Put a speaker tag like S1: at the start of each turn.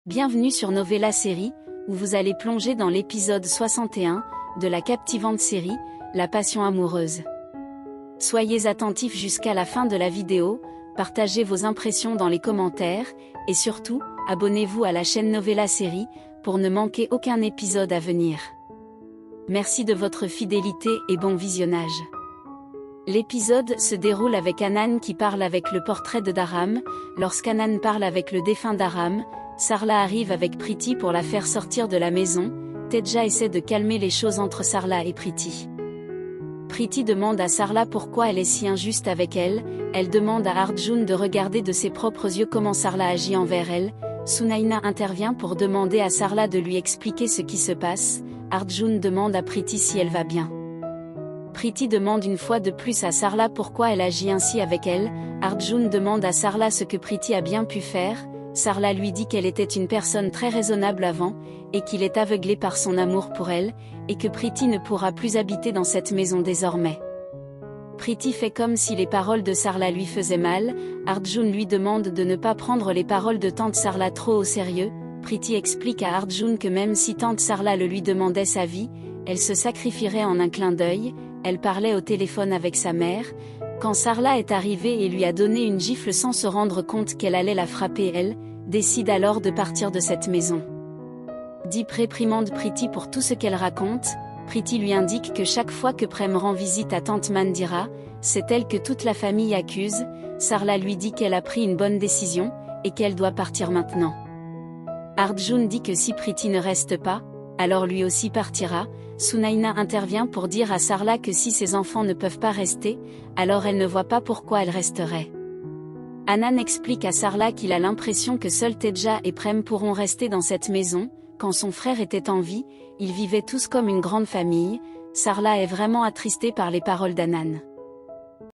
S1: Bienvenue sur Novella Série, où vous allez plonger dans l'épisode 61 de la captivante série, La Passion amoureuse. Soyez attentifs jusqu'à la fin de la vidéo, partagez vos impressions dans les commentaires, et surtout, abonnez-vous à la chaîne Novella Série, pour ne manquer aucun épisode à venir. Merci de votre fidélité et bon visionnage. L'épisode se déroule avec Hanan qui parle avec le portrait de Dharam. Lorsqu'Hanan parle avec le défunt Dharam, Sarla arrive avec Priti pour la faire sortir de la maison. Teja essaie de calmer les choses entre Sarla et Priti. Priti demande à Sarla pourquoi elle est si injuste avec elle. Elle demande à Arjun de regarder de ses propres yeux comment Sarla agit envers elle. Sunaina intervient pour demander à Sarla de lui expliquer ce qui se passe. Arjun demande à Priti si elle va bien. Priti demande une fois de plus à Sarla pourquoi elle agit ainsi avec elle. Arjun demande à Sarla ce que Priti a bien pu faire. Sarla lui dit qu'elle était une personne très raisonnable avant, et qu'il est aveuglé par son amour pour elle, et que Priti ne pourra plus habiter dans cette maison désormais. Priti fait comme si les paroles de Sarla lui faisaient mal. Arjun lui demande de ne pas prendre les paroles de tante Sarla trop au sérieux. Priti explique à Arjun que même si tante Sarla le lui demandait sa vie, elle se sacrifierait en un clin d'œil. Elle parlait au téléphone avec sa mère. Quand Sarla est arrivée et lui a donné une gifle sans se rendre compte qu'elle allait la frapper, elle décide alors de partir de cette maison. Deep réprimande Priti pour tout ce qu'elle raconte. Priti lui indique que chaque fois que Prem rend visite à tante Mandira, c'est elle que toute la famille accuse. Sarla lui dit qu'elle a pris une bonne décision, et qu'elle doit partir maintenant. Arjun dit que si Priti ne reste pas, alors lui aussi partira. Sunaina intervient pour dire à Sarla que si ses enfants ne peuvent pas rester, alors elle ne voit pas pourquoi elle resterait. Hanan explique à Sarla qu'il a l'impression que seuls Teja et Prem pourront rester dans cette maison. Quand son frère était en vie, ils vivaient tous comme une grande famille. Sarla est vraiment attristée par les paroles d'Hanan.